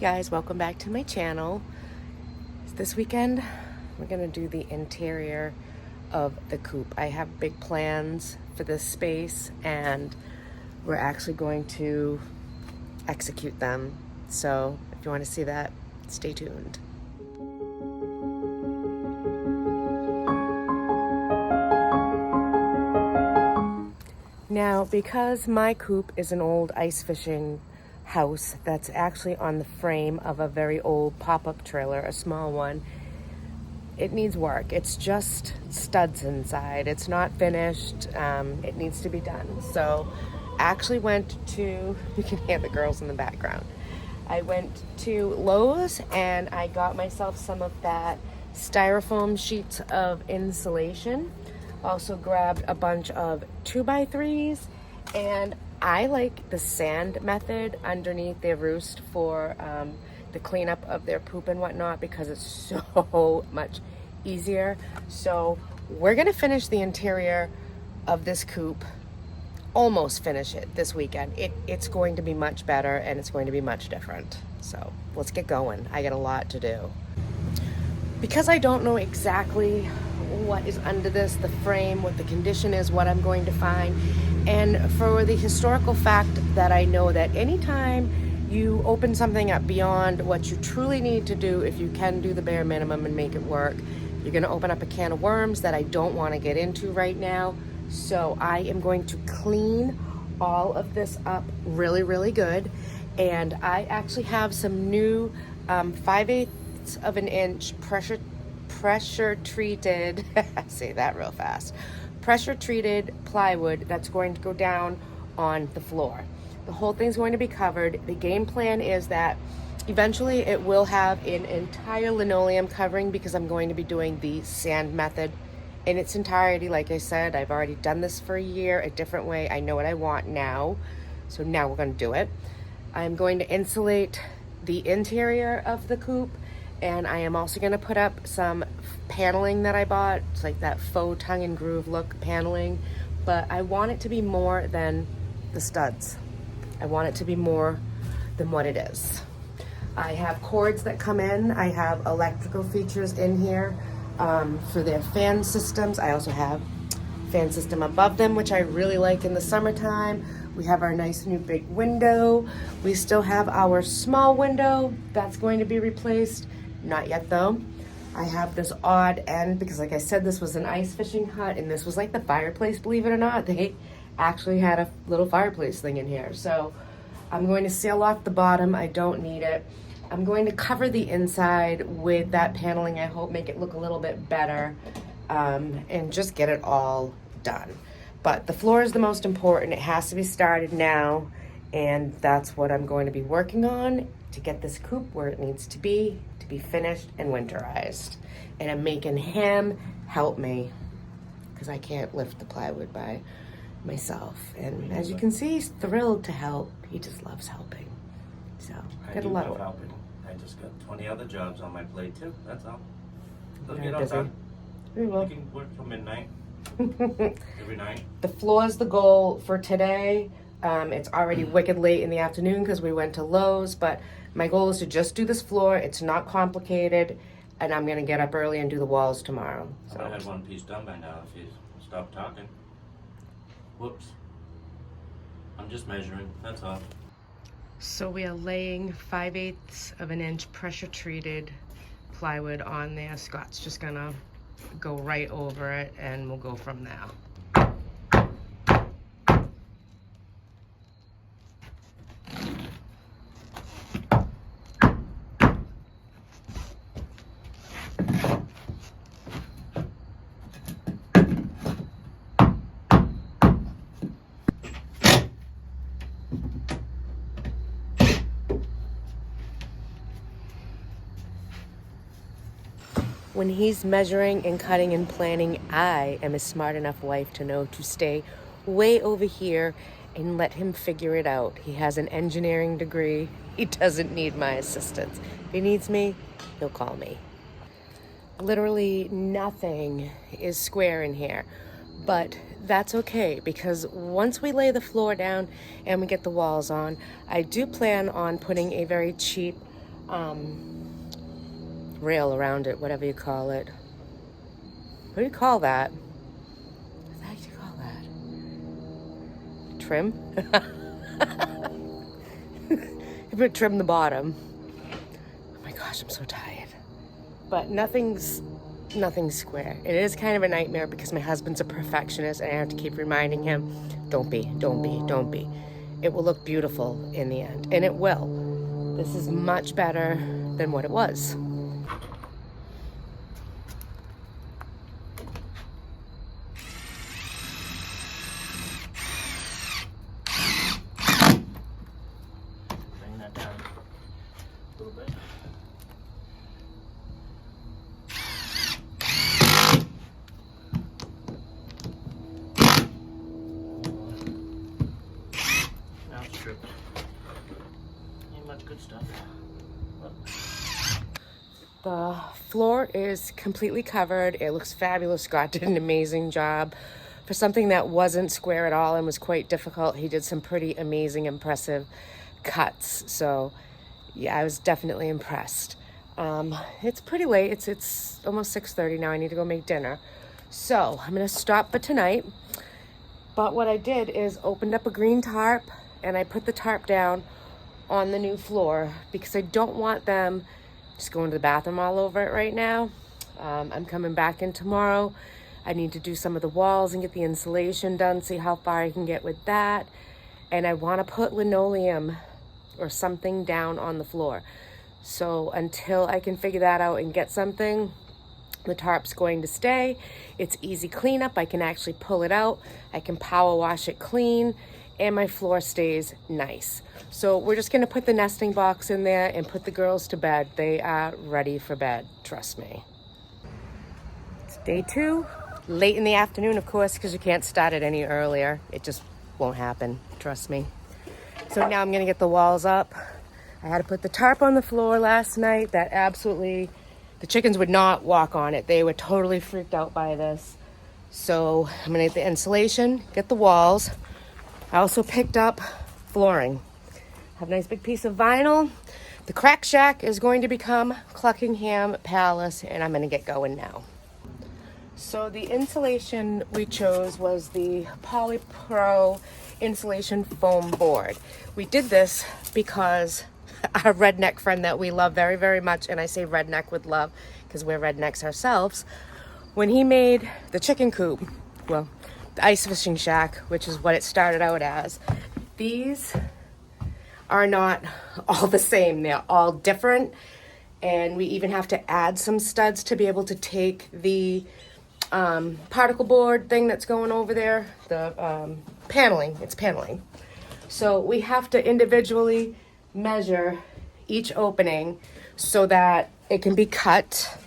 Guys, welcome back to my channel. This weekend we're gonna do the interior of the coop. I have big plans for this space and we're actually going to execute them. So if you want to see that, stay tuned. Now, because my coop is an old ice fishing house that's actually on the frame of a very old pop-up trailer, a small one, it needs work. It's just studs inside. It's not finished. It needs to be done. So I actually went to, you can hear the girls in the background. I went to Lowe's and I got myself some of that styrofoam sheets of insulation. Also grabbed a bunch of 2x3s, and I like the sand method underneath their roost for the cleanup of their poop and whatnot because it's so much easier. So we're gonna finish the interior of this coop, almost finish it this weekend. It's going to be much better and it's going to be much different. So let's get going. I got a lot to do. Because I don't know exactly what is under this, the frame, what the condition is, what I'm going to find, and for the historical fact that I know that anytime you open something up beyond what you truly need to do, if you can do the bare minimum and make it work, you're going to open up a can of worms that I don't want to get into right now. So I am going to clean all of this up really, really good. And I actually have some new 5/8 of an inch pressure treated, say that real fast, pressure treated plywood that's going to go down on the floor. The whole thing's going to be covered. The game plan is that eventually it will have an entire linoleum covering because I'm going to be doing the sand method in its entirety. Like I said, I've already done this for a year, a different way. I know what I want now. So now we're going to do it. I'm going to insulate the interior of the coop, and I am also going to put up some paneling that I bought. It's like that faux tongue and groove look paneling, but I want it to be more than the studs. I want it to be more than what it is. I have cords that come in. I have electrical features in here for their fan systems. I also have fan system above them, which I really like in the summertime. We have our nice new big window. We still have our small window that's going to be replaced. Not yet though. I have this odd end because, like I said, this was an ice fishing hut and this was like the fireplace, believe it or not. They actually had a little fireplace thing in here. So I'm going to seal off the bottom. I don't need it. I'm going to cover the inside with that paneling. I hope make it look a little bit better and just get it all done. But the floor is the most important. It has to be started now, and that's what I'm going to be working on to get this coop where it needs to be finished and winterized. And I'm making him help me because I can't lift the plywood by myself. And as you can see, he's thrilled to help. He just loves helping. So got a lot of helping. I just got 20 other jobs on my plate too. That's all. They'll Very get all busy. done. We will. I can work till midnight. Every night. The floor is the goal for today. It's already wicked late in the afternoon because we went to Lowe's, but my goal is to just do this floor. It's not complicated, and I'm gonna get up early and do the walls tomorrow. I would have had one piece done by now if you stopped talking. Whoops. I'm just measuring, that's all. So we are laying 5/8 of an inch pressure treated plywood on there. Scott's just gonna go right over it and we'll go from there. When he's measuring and cutting and planning, I am a smart enough wife to know to stay way over here and let him figure it out. He has an engineering degree. He doesn't need my assistance. If he needs me, he'll call me. Literally nothing is square in here, but that's okay because once we lay the floor down and we get the walls on, I do plan on putting a very cheap rail around it, whatever you call it. What do you call that? What do you call that? Trim? You put trim the bottom. Oh my gosh, I'm so tired. But nothing's square. It is kind of a nightmare because my husband's a perfectionist and I have to keep reminding him, don't be. It will look beautiful in the end, and it will. This is much better than what it was. Bring that down a little bit. Now it's stripped. Ain't much good stuff. Look. The floor is completely covered. It looks fabulous. Scott did an amazing job. For something that wasn't square at all and was quite difficult, he did some pretty amazing, impressive cuts. So, yeah, I was definitely impressed. It's pretty late. It's almost 6:30 now. I need to go make dinner. So, I'm going to stop for tonight. But what I did is opened up a green tarp and I put the tarp down on the new floor because I don't want them just going to the bathroom all over it right now. I'm coming back in tomorrow. I need to do some of the walls and get the insulation done, see how far I can get with that. And I want to put linoleum or something down on the floor. So until I can figure that out and get something, the tarp's going to stay. It's easy cleanup. I can actually pull it out. I can power wash it clean, and my floor stays nice. So we're just going to put the nesting box in there and put the girls to bed. They are ready for bed, trust me. It's day 2, late in the afternoon, of course, because you can't start it any earlier. It just won't happen, trust me. So now I'm going to get the walls up. I had to put the tarp on the floor last night. That absolutely, the chickens would not walk on it. They were totally freaked out by this. So I'm going to get the insulation, get the walls. I also picked up flooring. I have a nice big piece of vinyl. The crack shack is going to become Cluckingham Palace, and I'm going to get going now. So the insulation we chose was the Polypro insulation foam board. We did this because our redneck friend that we love very, very much, and I say redneck with love because we're rednecks ourselves, when he made the chicken coop, well, the ice fishing shack, which is what it started out as, these are not all the same. They're all different, and we even have to add some studs to be able to take the particle board thing that's going over there, the paneling. It's paneling. So we have to individually measure each opening so that it can be cut,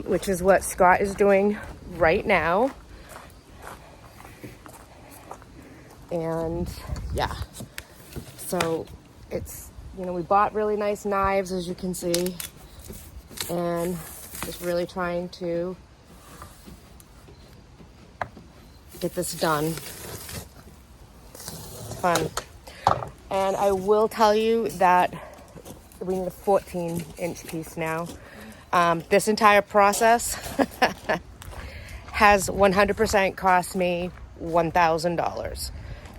which is what Scott is doing right now. And yeah, so it's, you know, we bought really nice knives, as you can see, and just really trying to get this done. It's fun. And I will tell you that we need a 14-inch piece now. This entire process has 100% cost me $1,000.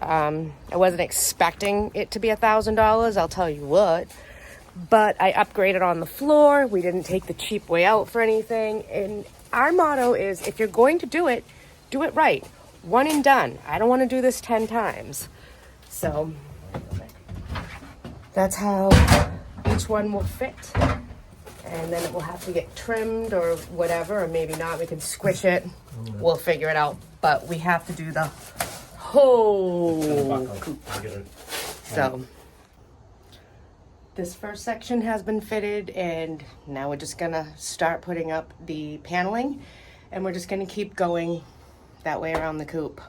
I wasn't expecting it to be $1,000, I'll tell you what. But I upgraded on the floor. We didn't take the cheap way out for anything. And our motto is, if you're going to do it right. One and done. I don't want to do this 10 times. So that's how each one will fit. And then it will have to get trimmed or whatever, or maybe not. We can squish it. We'll figure it out. But we have to do the whole coop. So this first section has been fitted, and now we're just gonna start putting up the paneling, and we're just gonna keep going that way around the coop.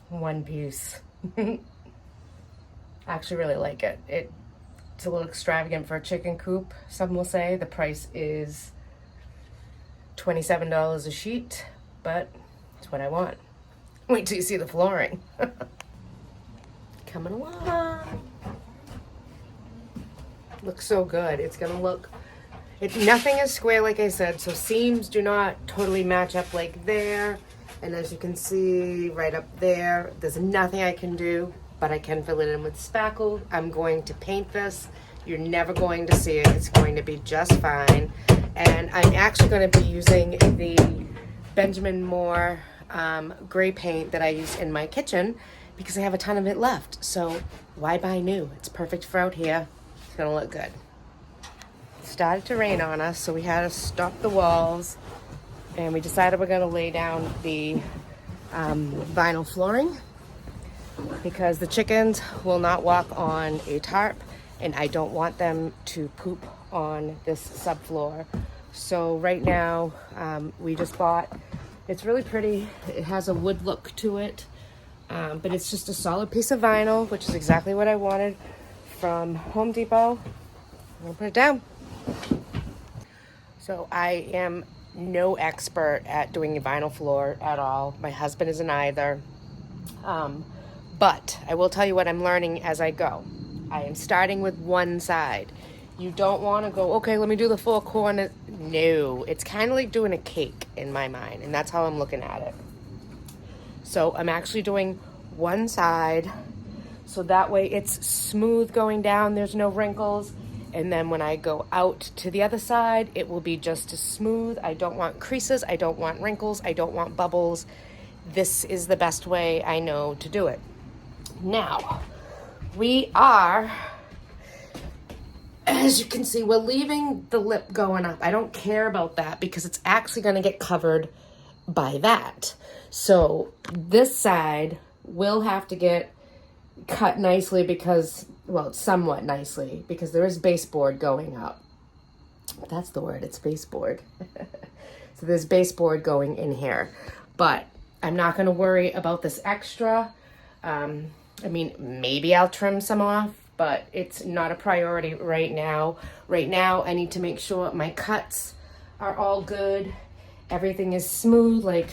One piece. I actually really like it. It's a little extravagant for a chicken coop, some will say. The price is $27 a sheet, but it's what I want. Wait till you see the flooring. Coming along. Looks so good. It's gonna look, nothing is square like I said, so seams do not totally match up like there. And as you can see right up there, there's nothing I can do, but I can fill it in with spackle. I'm going to paint this. You're never going to see it. It's going to be just fine. And I'm actually going to be using the Benjamin Moore gray paint that I use in my kitchen because I have a ton of it left. So why buy new? It's perfect for out here. It's going to look good. It started to rain on us, so we had to stop the walls. And we decided we're going to lay down the vinyl flooring because the chickens will not walk on a tarp and I don't want them to poop on this subfloor. So right now we just bought, it's really pretty. It has a wood look to it, but it's just a solid piece of vinyl, which is exactly what I wanted from Home Depot. I'm going to put it down. So I am no expert at doing a vinyl floor at all. My husband isn't either. But I will tell you what I'm learning as I go. I am starting with one side. You don't want to go, okay, let me do the 4 corners. No, it's kind of like doing a cake in my mind, and that's how I'm looking at it. So I'm actually doing one side, so that way it's smooth going down, there's no wrinkles. And then when I go out to the other side, it will be just as smooth. I don't want creases. I don't want wrinkles. I don't want bubbles. This is the best way I know to do it. Now, we are, as you can see, we're leaving the lip going up. I don't care about that because it's actually going to get covered by that. So this side will have to get cut nicely because, well, somewhat nicely because there is baseboard going up. That's the word, it's baseboard. So there's baseboard going in here, but I'm not going to worry about this extra. I mean, maybe I'll trim some off, but it's not a priority right now. Right now, I need to make sure my cuts are all good. Everything is smooth. Like,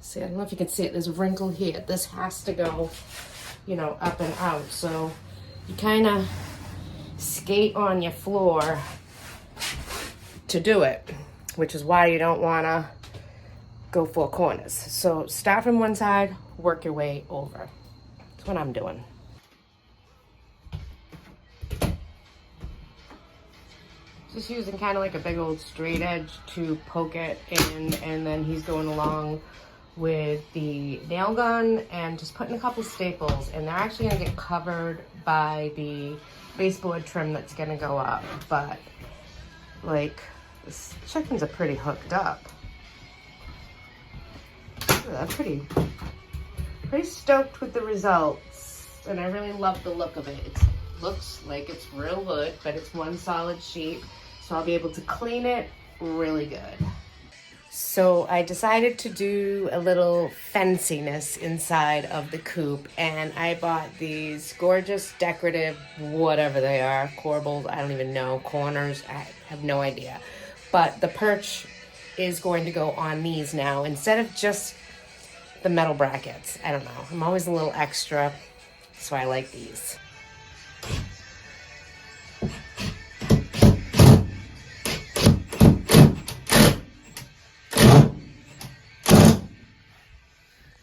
see, I don't know if you can see it. There's a wrinkle here. This has to go, you know, up and out. So you kind of skate on your floor to do it, which is why you don't want to go 4 corners. So start from one side, work your way over. That's what I'm doing. Just using kind of like a big old straight edge to poke it in, and then he's going along with the nail gun and just putting a couple staples, and they're actually going to get covered by the baseboard trim that's going to go up. But like, the chickens are pretty hooked up. I'm pretty stoked with the results, and I really love the look of it. It looks like it's real wood, but it's one solid sheet, so I'll be able to clean it really good. So I decided to do a little fanciness inside of the coop, and I bought these gorgeous decorative, whatever they are, corbels, I don't even know, corners, I have no idea. But the perch is going to go on these now instead of just the metal brackets. I don't know, I'm always a little extra, so I like these.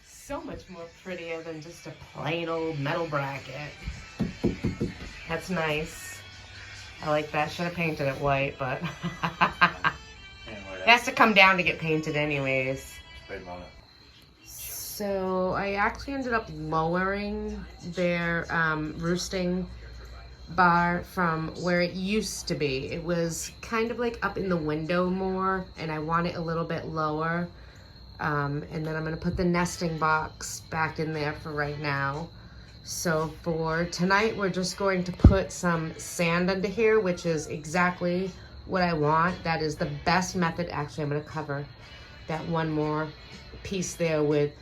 So much more prettier than just a plain old metal bracket. That's nice. I like that. Should have painted it white, but it has to come down to get painted anyways. So I actually ended up lowering their roosting bar from where it used to be. It was kind of like up in the window more, and I want it a little bit lower. And then I'm going to put the nesting box back in there for right now. So for tonight, we're just going to put some sand under here, which is exactly what I want. That is the best method. Actually, I'm going to cover that one more piece there with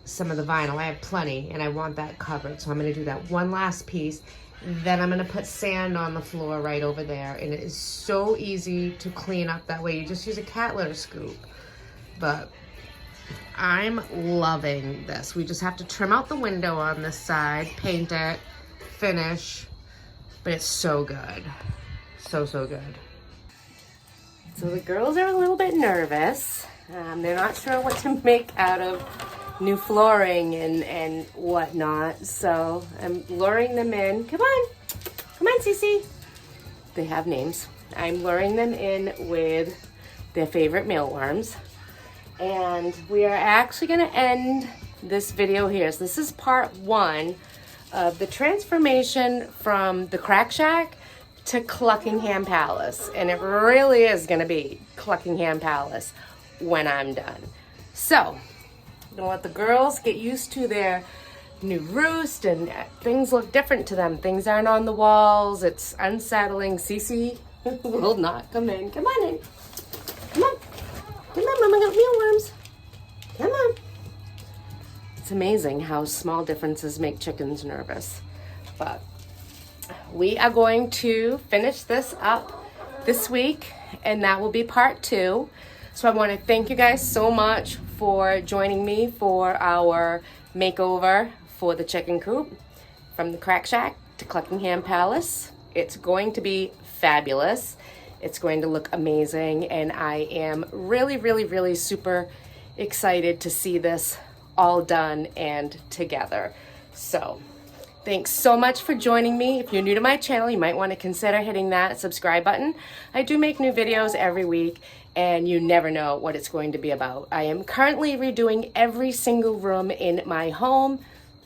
some of the vinyl. I have plenty, and I want that covered. So I'm going to do that one last piece. Then I'm going to put sand on the floor right over there. And it is so easy to clean up that way. You just use a cat litter scoop. But I'm loving this. We just have to trim out the window on this side, paint it, finish, but it's so good. so good. So the girls are a little bit nervous. They're not sure what to make out of new flooring and whatnot. So I'm luring them in. Come on, Cece. They have names. I'm luring them in with their favorite mealworms. And we are actually gonna end this video here. So this is part 1 of the transformation from the Crack Shack to Cluckingham Palace. And it really is gonna be Cluckingham Palace when I'm done. So, I'm gonna let the girls get used to their new roost, and things look different to them. Things aren't on the walls, it's unsettling. Cece will not come in. Come on in. Come on. Come on, Mama got mealworms. Come on. It's amazing how small differences make chickens nervous. But we are going to finish this up this week, and that will be part 2. So I want to thank you guys so much for joining me for our makeover for the chicken coop from the Crack Shack to Cluckingham Palace. It's going to be fabulous. It's going to look amazing, and I am really super excited to see this all done and together. So thanks so much for joining me. If you're new to my channel, you might want to consider hitting that subscribe button. I do make new videos every week, and you never know what it's going to be about. I am currently redoing every single room in my home.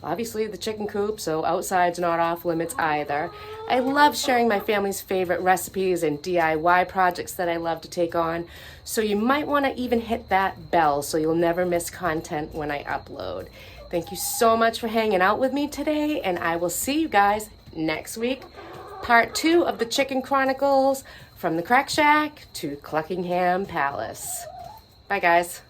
Obviously the chicken coop, so outside's not off limits either. I love sharing my family's favorite recipes and DIY projects that I love to take on. So you might want to even hit that bell so you'll never miss content when I upload. Thank you so much for hanging out with me today, and I will see you guys next week. Part 2 of the Chicken Chronicles from the Crack Shack to Cluckingham Palace. Bye guys.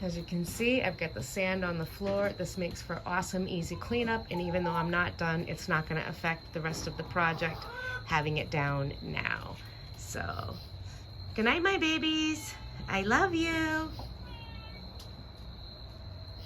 As you can see, I've got the sand on the floor. This makes for awesome, easy cleanup, and even though I'm not done, it's not going to affect the rest of the project having it down now. So, good night, my babies. I love you.